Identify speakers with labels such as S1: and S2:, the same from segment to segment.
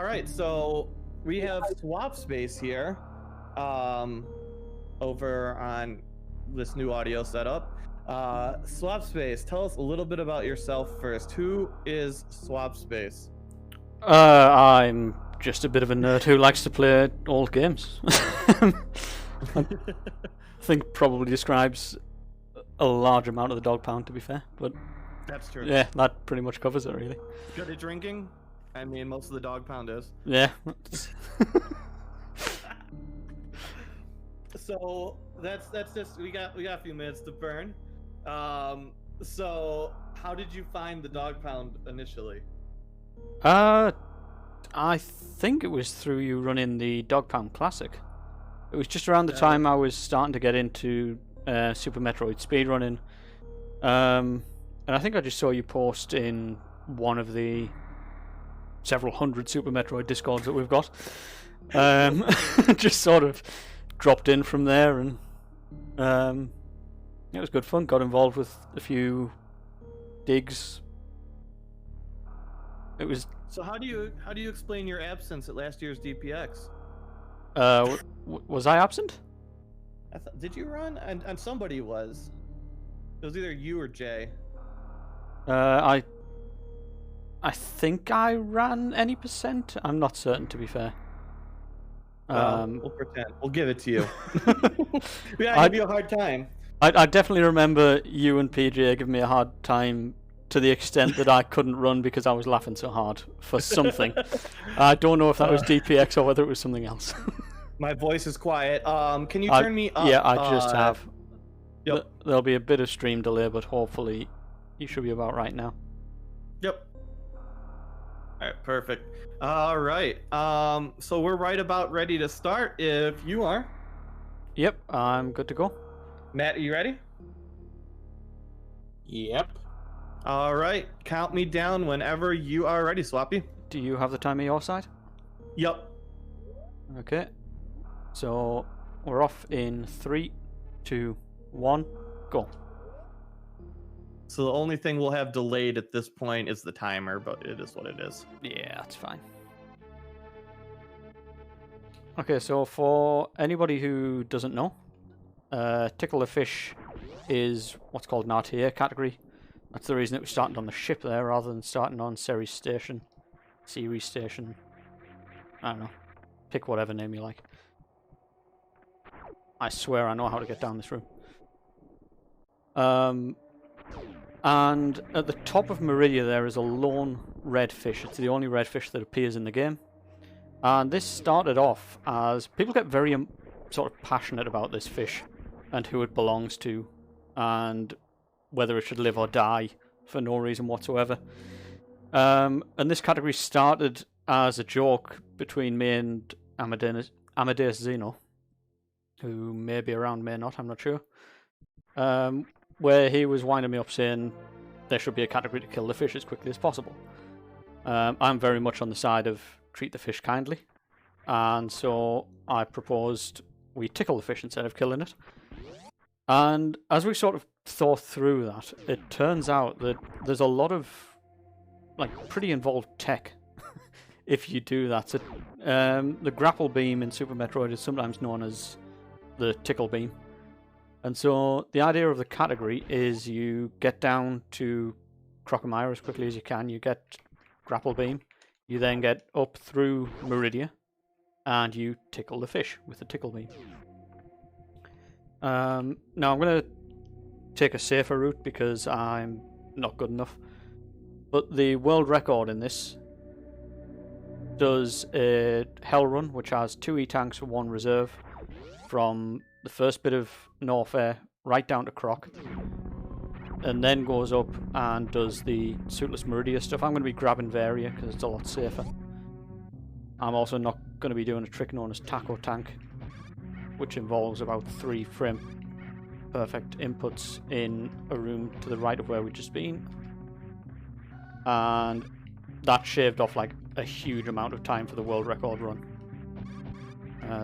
S1: All right, so we have swap space here, over on this new audio setup. Swap space, tell us a little bit about yourself first. Who is swap space?
S2: I'm just a bit of a nerd who likes to play old games. I think probably describes a large amount of the dog pound, to be fair, but
S1: That's true.
S2: yeah, that pretty much covers it, really.
S1: Good at drinking? I mean, most of the dog pound is.
S2: Yeah.
S1: So that's just we got a few minutes to burn. So how did you find the dog pound initially?
S2: I think it was through you running the Dog Pound Classic. It was just around the time I was starting to get into Super Metroid speedrunning. And I think I just saw you post in one of the several hundred Super Metroid Discords that we've got. Just sort of dropped in from there, and it was good fun. Got involved with a few digs. It was.
S1: So how do you explain your absence at last year's DPX?
S2: Was I absent?
S1: Did you run? And somebody was. It was either you or Jay.
S2: I think I ran any percent. I'm not certain, to be fair.
S1: We'll pretend. We'll give it to you. Yeah, give you a hard time.
S2: I definitely remember you and PJ giving me a hard time to the extent that I couldn't run because I was laughing so hard for something. I don't know if that was DPX or whether it was something else.
S1: My voice is quiet. Can you turn me up?
S2: Yeah, I just have.
S1: Yep.
S2: There'll be a bit of stream delay, but hopefully you should be about right now.
S1: Yep. All right, perfect. All right. So we're right about ready to start if you are.
S2: Yep, I'm good to go.
S1: Matt, are you ready?
S3: Yep.
S1: All right. Count me down whenever you are ready, Swappy.
S2: Do you have the timer your side?
S1: Yep.
S2: Okay. So we're off in 3, 2, 1, go.
S1: So the only thing we'll have delayed at this point is the timer, but it is what it is.
S2: Yeah, that's fine. Okay, so for anybody who doesn't know, Tickle the Fish is what's called an RTA category. That's the reason it was starting on the ship there rather than starting on Ceres Station. I don't know. Pick whatever name you like. I swear I know how to get down this room. And at the top of Meridia there is a lone red fish. It's the only red fish that appears in the game. And this started off as people get very sort of passionate about this fish and who it belongs to and whether it should live or die for no reason whatsoever. And this category started as a joke between me and Amadeus Zeno, who may be around, may not, I'm not sure. Where he was winding me up saying there should be a category to kill the fish as quickly as possible. I'm very much on the side of treat the fish kindly, and so I proposed we tickle the fish instead of killing it. And as we sort of thought through that, it turns out that there's a lot of pretty involved tech if you do that. So, the grapple beam in Super Metroid is sometimes known as the tickle beam. And so the idea of the category is you get down to Crocomire as quickly as you can, you get grapple beam, you then get up through Meridia, and you tickle the fish with the tickle beam. Now I'm going to take a safer route because I'm not good enough. But the world record in this does a hell run, which has 2 E-tanks and 1 reserve, from the first bit of Norfair right down to Croc, and then goes up and does the Suitless Meridia stuff. I'm going to be grabbing Varia because it's a lot safer. I'm also not going to be doing a trick known as Taco Tank, which involves about 3 frame perfect inputs in a room to the right of where we've just been. And that shaved off a huge amount of time for the world record run.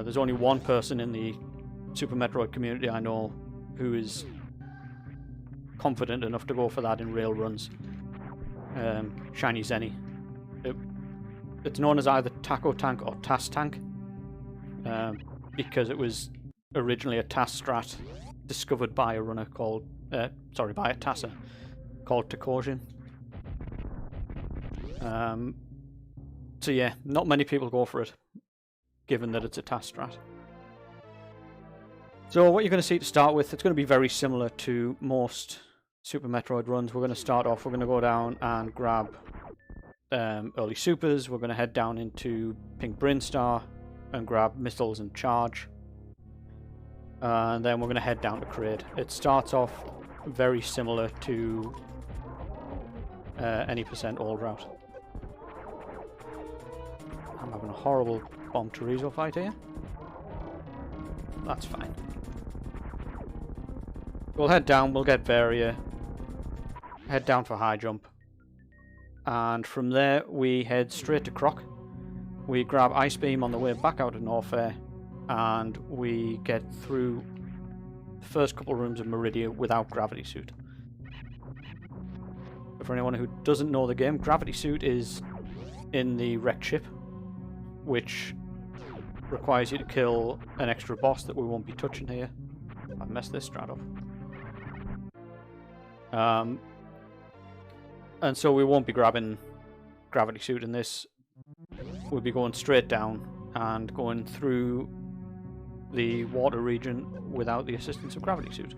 S2: There's only one person in the Super Metroid community I know who is confident enough to go for that in rail runs. Shiny Zenny. it's known as either Taco Tank or TAS Tank, because it was originally a TAS strat discovered by a runner called, by a TASer called Tikosian. So yeah, not many people go for it, given that it's a TAS strat. So what you're going to see to start with, it's going to be very similar to most Super Metroid runs. We're going to start off, we're going to go down and grab early supers. We're going to head down into Pink Brinstar and grab missiles and charge. And then we're going to head down to Kraid. It starts off very similar to any percent old route. I'm having a horrible bomb Chorizo fight here. That's fine. We'll head down, we'll get Varia, head down for high jump, and from there we head straight to Croc. We grab Ice Beam on the way back out of Norfair, and we get through the first couple rooms of Meridia without Gravity Suit. For anyone who doesn't know the game, Gravity Suit is in the wrecked ship, which requires you to kill an extra boss that we won't be touching here. I messed this strat up. And so we won't be grabbing Gravity Suit in this. We'll be going straight down and going through the water region without the assistance of Gravity Suit.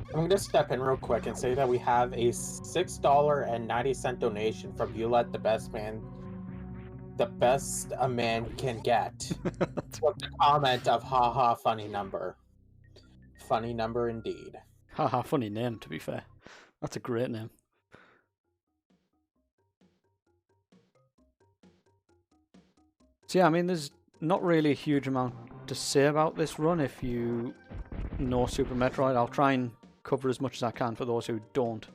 S3: I'm going to step in real quick and say that we have a $6.90 donation from Yulet, the best a man can get. With the comment of haha, funny number. Funny number indeed.
S2: Haha, funny name, to be fair. That's a great name. So yeah, I mean, there's not really a huge amount to say about this run if you know Super Metroid. I'll try and cover as much as I can for those who don't.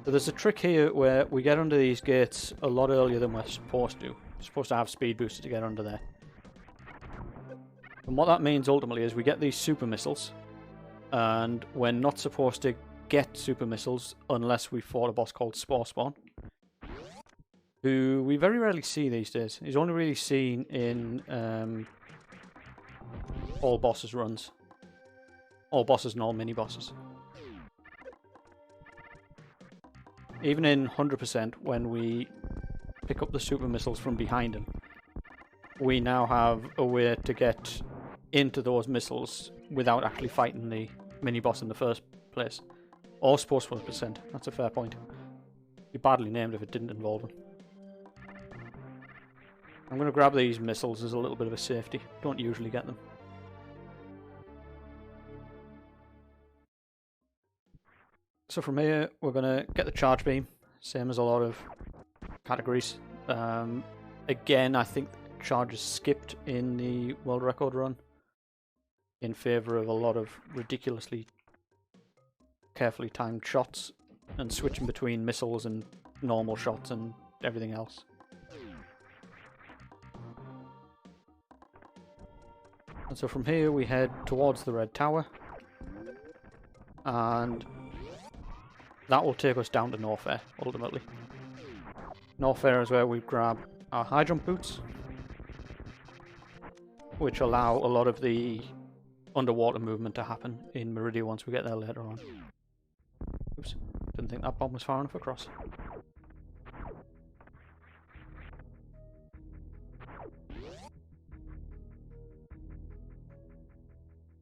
S2: So there's a trick here where we get under these gates a lot earlier than we're supposed to. We're supposed to have speed boosters to get under there. And what that means ultimately is we get these super missiles, and we're not supposed to get super missiles unless we fought a boss called Spore Spawn, who we very rarely see these days. He's only really seen in all bosses runs. All bosses and all mini-bosses. Even in 100%, when we pick up the super missiles from behind him, we now have a way to get into those missiles without actually fighting the mini-boss in the first place. Or Spore 1%, that's a fair point. It'd be badly named if it didn't involve him. I'm going to grab these missiles as a little bit of a safety. Don't usually get them. So from here, we're going to get the charge beam, same as a lot of categories. Again, I think charge is skipped in the world record run in favour of a lot of ridiculously carefully timed shots and switching between missiles and normal shots and everything else. And so from here we head towards the Red Tower, and that will take us down to Norfair, ultimately. Norfair is where we grab our high jump boots, which allow a lot of the underwater movement to happen in Meridia once we get there later on. Oops, didn't think that bomb was far enough across.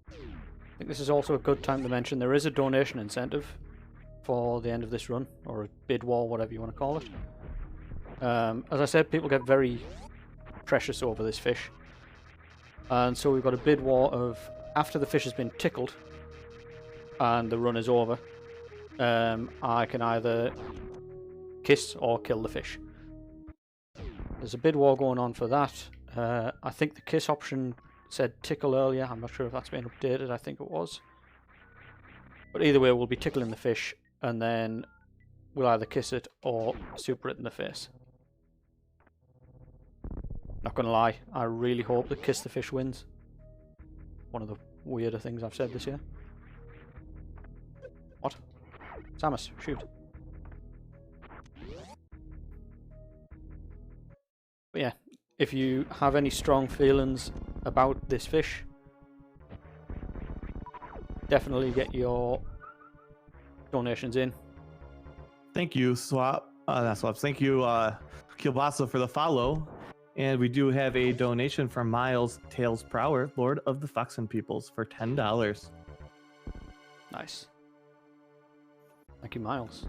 S2: I think this is also a good time to mention there is a donation incentive for the end of this run, or a bid war, whatever you want to call it. As I said, people get very precious over this fish, and so we've got a bid war of, after the fish has been tickled and the run is over, I can either kiss or kill the fish. There's a bid war going on for that. I think the kiss option said tickle earlier. I'm not sure if that's been updated. I think it was. But either way, we'll be tickling the fish, and then we'll either kiss it or super it in the face. Not gonna lie, I really hope that Kiss the Fish wins. One of the weirder things I've said this year. What? Samus, shoot. But yeah, if you have any strong feelings about this fish, definitely get your donations in.
S1: Thank you, not Swaps. Thank you, Kielbasa, for the follow. And we do have a donation from Miles Tails Prower, Lord of the Foxen Peoples, for $10.
S2: Nice. Thank you, Miles.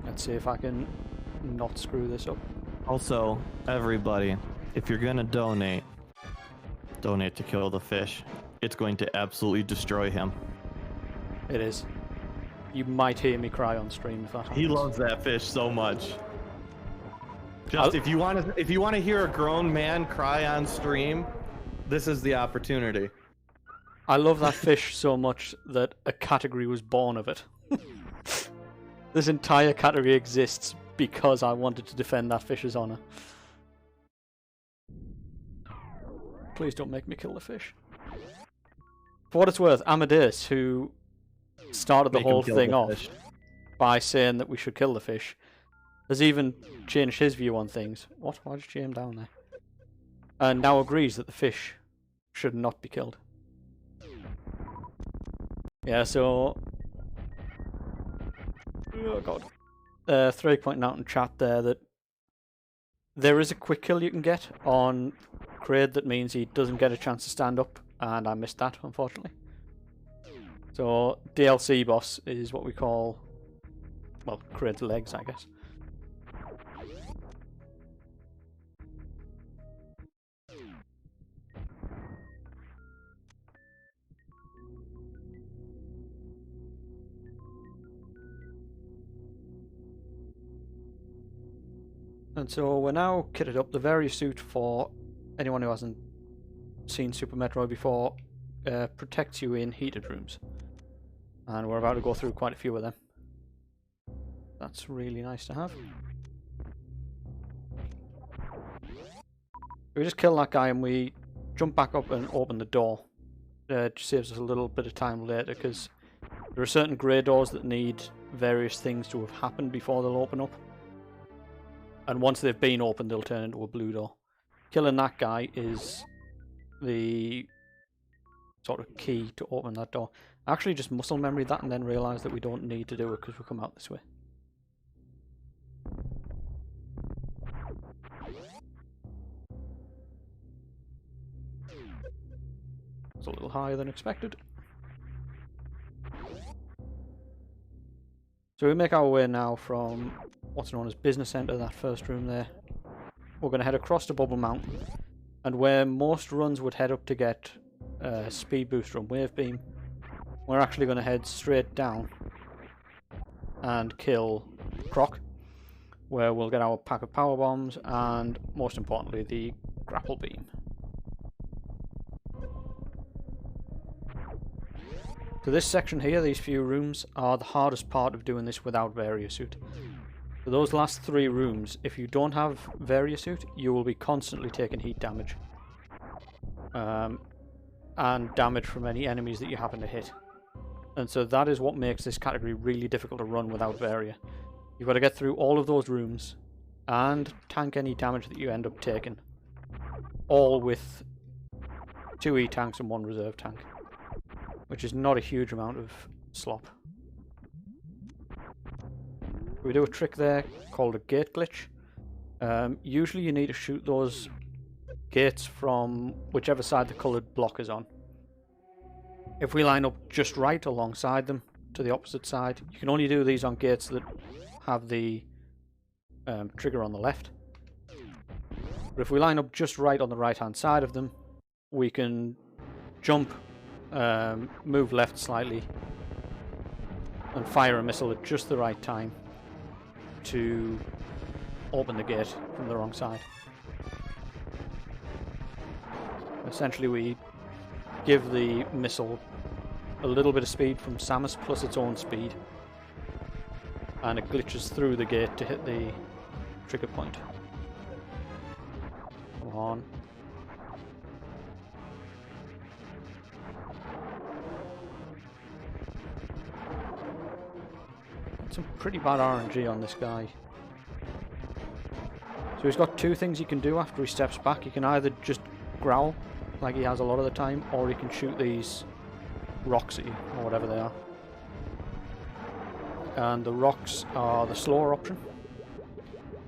S2: Let's see if I can not screw this up.
S1: Also, everybody, if you're gonna donate to kill the fish. It's going to absolutely destroy him.
S2: It is. You might hear me cry on stream if that happens.
S1: He loves that fish so much. Just if you want to hear a grown man cry on stream, this is the opportunity.
S2: I love that fish so much that a category was born of it. This entire category exists because I wanted to defend that fish's honor. Please don't make me kill the fish. For what it's worth, Amadeus, who started the whole thing off by saying that we should kill the fish, has even changed his view on things. What? Why did you aim down there? And now agrees that the fish should not be killed. Yeah, so... Oh god. Three pointing out in chat there that there is a quick kill you can get on Kraid that means he doesn't get a chance to stand up, and I missed that, unfortunately. So, DLC boss is what we call, well, Kraid's legs, I guess. And so we're now kitted up. The various suit, for anyone who hasn't seen Super Metroid before, protects you in heated rooms. And we're about to go through quite a few of them. That's really nice to have. We just kill that guy and we jump back up and open the door. It just saves us a little bit of time later, because there are certain grey doors that need various things to have happened before they'll open up. And once they've been opened, they'll turn into a blue door. Killing that guy is the sort of key to open that door. I actually just muscle memory that and then realise that we don't need to do it because we come out this way. It's a little higher than expected. So we make our way now from what's known as Business Centre, that first room there. We're going to head across to Bubble Mountain, and where most runs would head up to get Speed Booster and Wave Beam, we're actually going to head straight down and kill Croc, where we'll get our pack of power bombs and, most importantly, the grapple beam. So this section here, these few rooms, are the hardest part of doing this without Variosuit. For those last three rooms, if you don't have Variosuit, you will be constantly taking heat damage. And damage from any enemies that you happen to hit. And so that is what makes this category really difficult to run without Varia. You've got to get through all of those rooms and tank any damage that you end up taking. All with 2 E-tanks and 1 reserve tank. Which is not a huge amount of slop. We do a trick there called a gate glitch. Usually you need to shoot those gates from whichever side the coloured block is on. If we line up just right alongside them to the opposite side, you can only do these on gates that have the trigger on the left. But if we line up just right on the right hand side of them, we can jump, move left slightly, and fire a missile at just the right time to open the gate from the wrong side. Essentially we give the missile a little bit of speed from Samus plus its own speed, and it glitches through the gate to hit the trigger point. Come on. some pretty bad RNG on this guy. So he's got two things he can do after he steps back. He can either just growl, like he has a lot of the time, or he can shoot these rocks at you, or whatever they are. And the rocks are the slower option.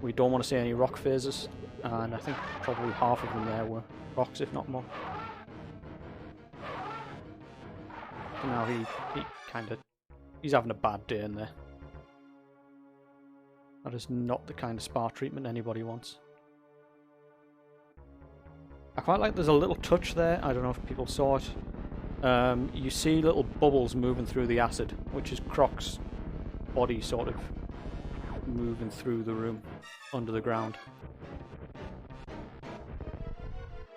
S2: We don't want to see any rock phases, and I think probably half of them there were rocks, if not more. So now he's having a bad day in there. That is not the kind of spa treatment anybody wants. I quite like there's a little touch there, I don't know if people saw it. You see little bubbles moving through the acid, which is Croc's body sort of moving through the room, under the ground.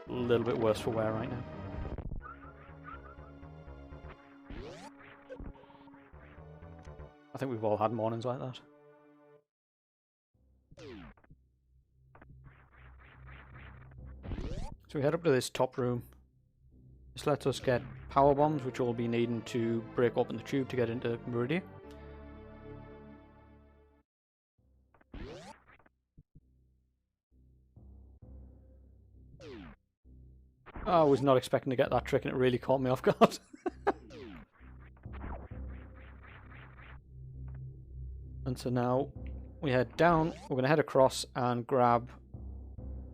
S2: A little bit worse for wear right now. I think we've all had mornings like that. So we head up to this top room. This lets us get power bombs, which we'll be needing to break open the tube to get into Meridia. I was not expecting to get that trick and it really caught me off guard. And so now we head down, we're going to head across and grab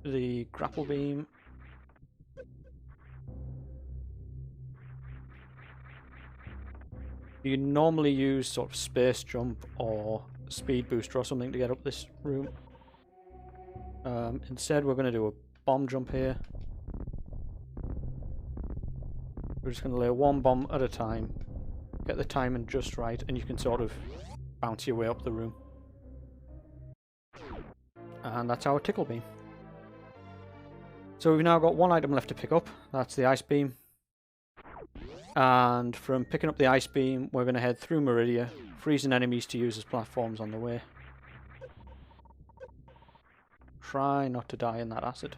S2: the grapple beam. You normally use sort of space jump or speed booster or something to get up this room. Instead we're going to do a bomb jump here. We're just going to lay one bomb at a time, get the timing just right, and you can sort of bounce your way up the room. And that's our tickle beam. So we've now got one item left to pick up, that's the ice beam. And from picking up the ice beam, we're going to head through Meridia, freezing enemies to use as platforms on the way. Try not to die in that acid.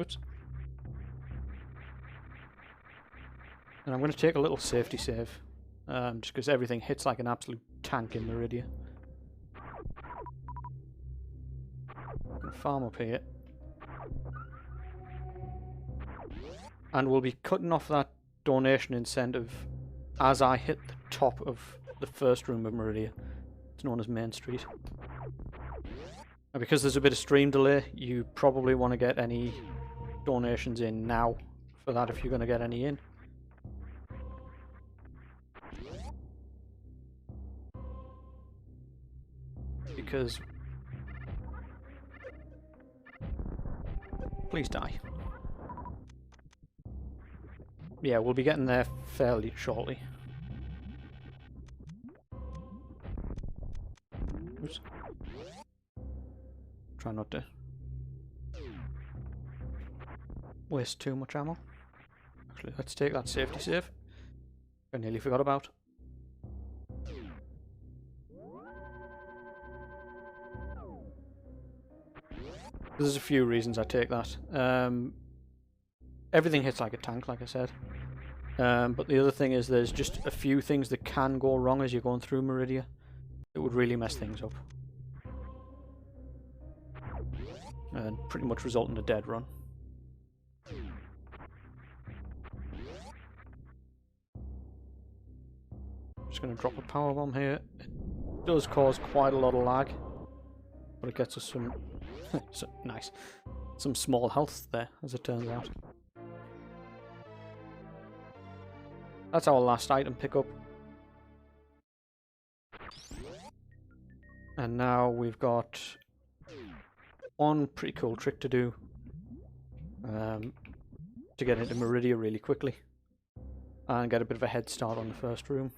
S2: Oops. And I'm going to take a little safety save, just because everything hits like an absolute tank in Meridia. I'm going to farm up here. And we'll be cutting off that donation incentive as I hit the top of the first room of Meridia. It's known as Main Street. And because there's a bit of stream delay, you probably want to get any donations in now for that if you're going to get any in. Because please die. Yeah, we'll be getting there fairly shortly. Oops. Try not to waste too much ammo. Actually, let's take that safety save. I nearly forgot about. There's a few reasons I take that. Everything hits like a tank, like I said. But the other thing is there's just a few things that can go wrong as you're going through Meridia. It would really mess things up. And pretty much result in a dead run. Just going to drop a power bomb here. It does cause quite a lot of lag, but it gets us some nice, some small health there, as it turns out. That's our last item pickup. And now we've got one pretty cool trick to do to get into Meridia really quickly and get a bit of a head start on the first room.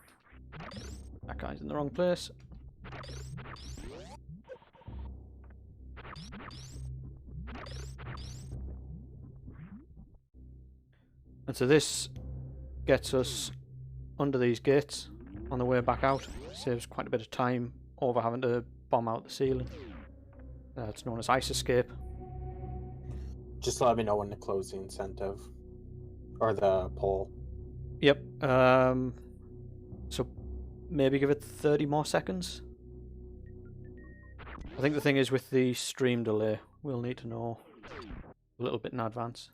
S2: That guy's in the wrong place. And so this gets us under these gates on the way back out. Saves quite a bit of time over having to bomb out the ceiling. It's known as ice escape.
S3: Just let me know when to close the incentive or the poll.
S2: Yep. So maybe give it 30 more seconds. I think the thing is with the stream delay, we'll need to know a little bit in advance.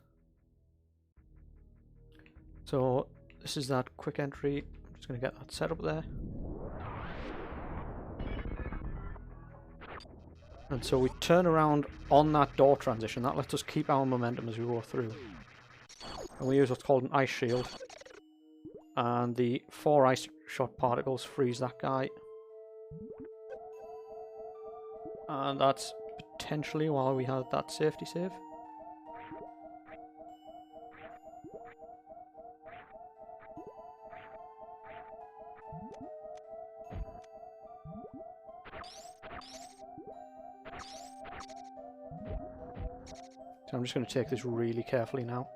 S2: So this is that quick entry. I'm just going to get that set up there. And so we turn around on that door transition. That lets us keep our momentum as we go through. And we use what's called an ice shield. And the 4 ice shot particles freeze that guy. And that's potentially why we had that safety save. So I'm just going to take this really carefully now.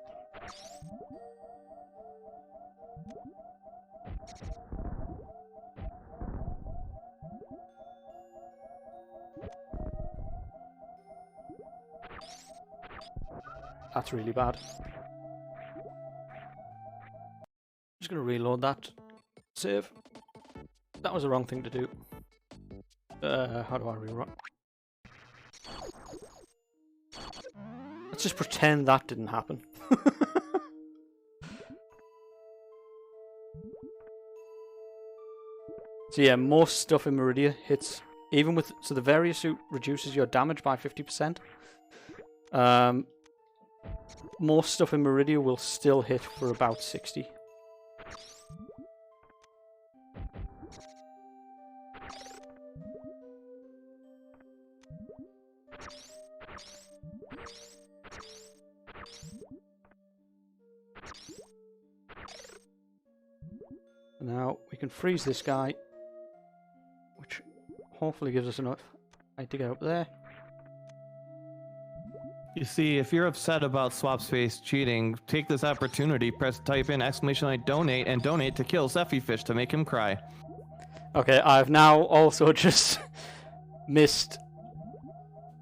S2: That's really bad. I'm just going to reload that save. That was the wrong thing to do. How do I rerun? Let's just pretend that didn't happen. So yeah, most stuff in Meridia hits, even with, so the various suit reduces your damage by 50%. Most stuff in Meridia will still hit for about 60. Now we can freeze this guy, which hopefully gives us enough height to get up there.
S1: You see, if you're upset about SwapSpace cheating, take this opportunity, type in !donate and donate to kill Sephi Fish to make him cry.
S2: Okay, I've now also just missed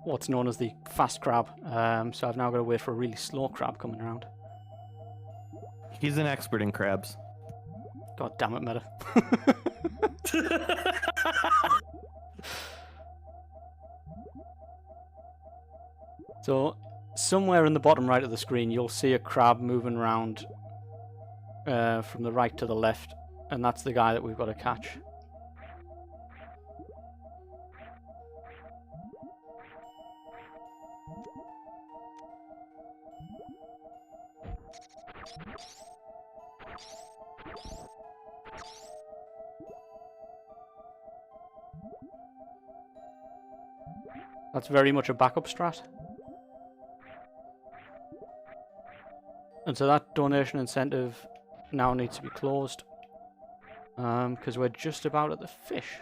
S2: what's known as the fast crab, so I've now got to wait for a really slow crab coming around.
S1: He's an expert in crabs.
S2: God damn it, Meta. So, somewhere in the bottom right of the screen, you'll see a crab moving around from the right to the left, and that's the guy that we've got to catch. That's very much a backup strat. And so that donation incentive now needs to be closed. Because we're just about at the fish.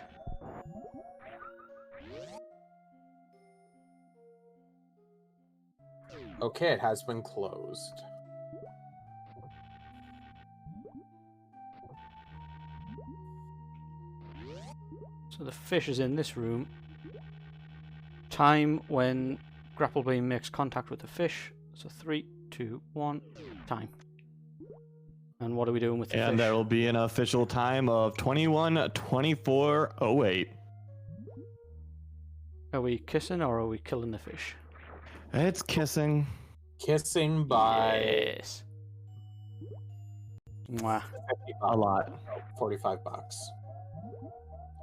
S3: Okay, it has been closed.
S2: So the fish is in this room. Time when grapple beam makes contact with the fish. So 3, 2, 1, time. And what are we doing with the fish?
S1: And there will be an official time of 21:24:08.
S2: Are we kissing or are we killing the fish?
S1: It's kissing.
S3: Kissing by
S2: Yes. Mwah.
S3: 50
S1: A
S3: bucks,
S1: lot.
S3: $45.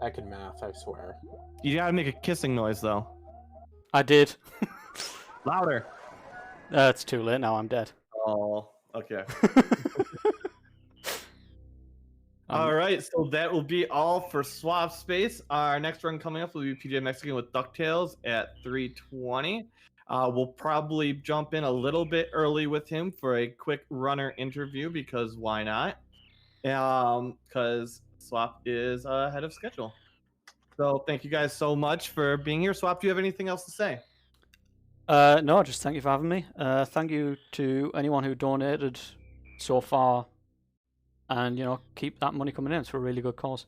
S3: I can math, I swear.
S1: You gotta make a kissing noise though.
S2: I did.
S1: Louder.
S2: It's too late now, I'm dead.
S1: Oh, okay. All right, so that will be all for SwapSpace. Our next run coming up will be PJ Mexican with DuckTales at 3:20. We'll probably jump in a little bit early with him for a quick runner interview because why not? Because Swap is ahead of schedule. So thank you guys so much for being here. Swap, do you have anything else to say?
S2: No, just thank you for having me. Thank you to anyone who donated so far. And, you know, keep that money coming in. It's for a really good cause.